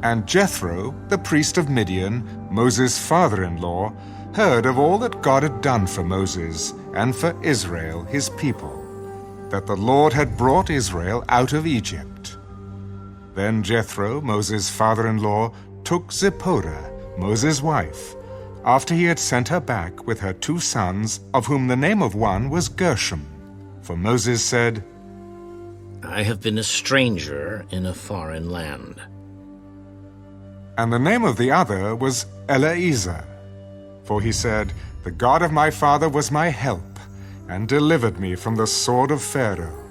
And Jethro, the priest of Midian, Moses' father-in-law, heard of all that God had done for Moses and for Israel, his people, that the Lord had brought Israel out of Egypt. Then Jethro, Moses' father-in-law, took Zipporah, Moses' wife, after he had sent her back with her 2 sons, of whom the name of one was Gershom. For Moses said, I have been a stranger in a foreign land. And the name of the other was Eleazar. For he said, The God of my father was my help, and delivered me from the sword of Pharaoh.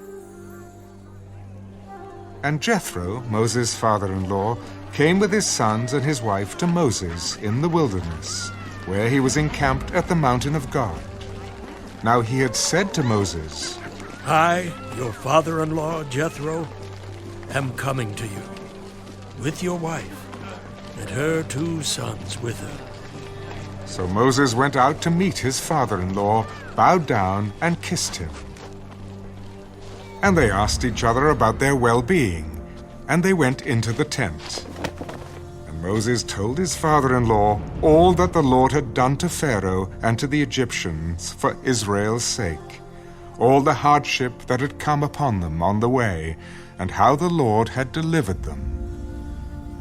And Jethro, Moses' father-in-law, came with his sons and his wife to Moses in the wilderness, where he was encamped at the mountain of God. Now he had said to Moses, I, your father-in-law Jethro, am coming to you, with your wife, and her 2 sons with her. So Moses went out to meet his father-in-law, bowed down, and kissed him. And they asked each other about their well-being, and they went into the tent. And Moses told his father-in-law all that the Lord had done to Pharaoh and to the Egyptians for Israel's sake, all the hardship that had come upon them on the way, and how the Lord had delivered them.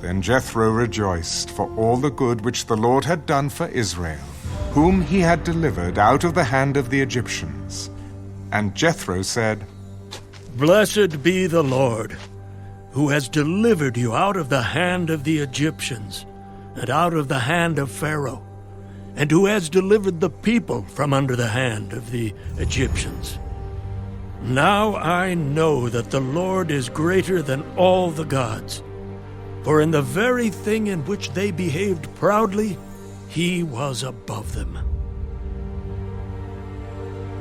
Then Jethro rejoiced for all the good which the Lord had done for Israel, whom he had delivered out of the hand of the Egyptians. And Jethro said, Blessed be the Lord, who has delivered you out of the hand of the Egyptians, and out of the hand of Pharaoh, and who has delivered the people from under the hand of the Egyptians. Now I know that the Lord is greater than all the gods, for in the very thing in which they behaved proudly, he was above them.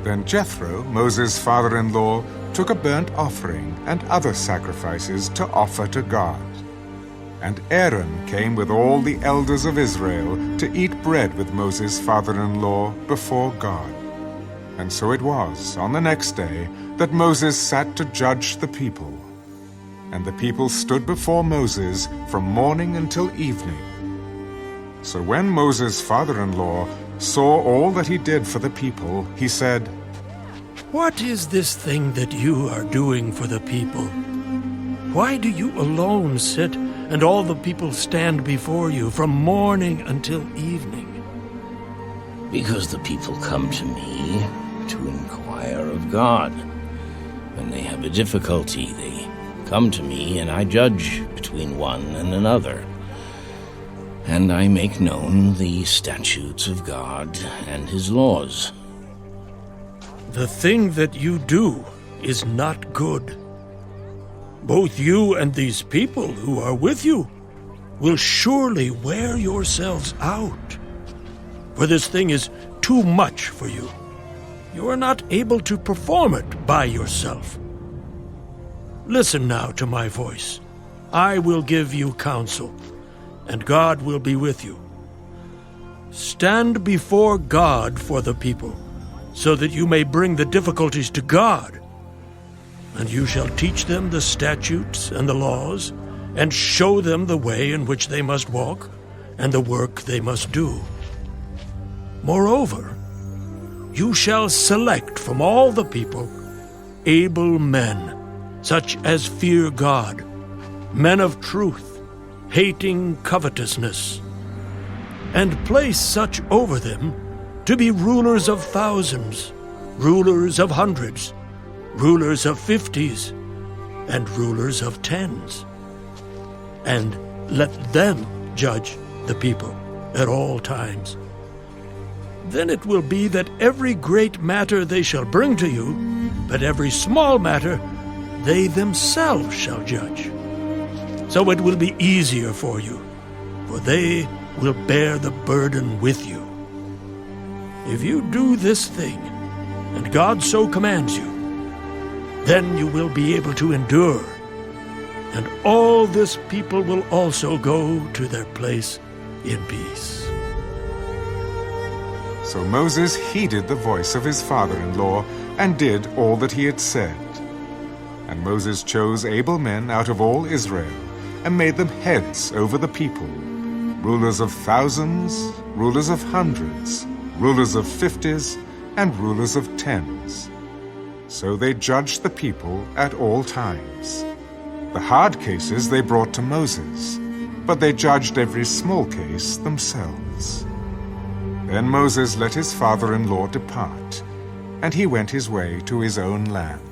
Then Jethro, Moses' father-in-law, took a burnt offering and other sacrifices to offer to God. And Aaron came with all the elders of Israel to eat bread with Moses' father-in-law before God. And so it was, on the next day, that Moses sat to judge the people. And the people stood before Moses from morning until evening. So when Moses' father-in-law saw all that he did for the people, he said, What is this thing that you are doing for the people? Why do you alone sit, and all the people stand before you from morning until evening? Because the people come to me to inquire of God. When they have a difficulty, they come to me, and I judge between one and another. And I make known the statutes of God and his laws. The thing that you do is not good. Both you and these people who are with you will surely wear yourselves out. For this thing is too much for you. You are not able to perform it by yourself. Listen now to my voice. I will give you counsel, and God will be with you. Stand before God for the people, so that you may bring the difficulties to God. And you shall teach them the statutes and the laws, and show them the way in which they must walk, and the work they must do. Moreover, you shall select from all the people able men, such as fear God, men of truth, hating covetousness, and place such over them to be rulers of thousands, rulers of hundreds, rulers of 50s, and rulers of 10s. And let them judge the people at all times. Then it will be that every great matter they shall bring to you, but every small matter they themselves shall judge. So it will be easier for you, for they will bear the burden with you. If you do this thing, and God so commands you, then you will be able to endure, and all this people will also go to their place in peace. So Moses heeded the voice of his father-in-law and did all that he had said. And Moses chose able men out of all Israel, and made them heads over the people, rulers of thousands, rulers of hundreds, rulers of 50s, and rulers of 10s. So they judged the people at all times. The hard cases they brought to Moses, but they judged every small case themselves. Then Moses let his father-in-law depart, and he went his way to his own land.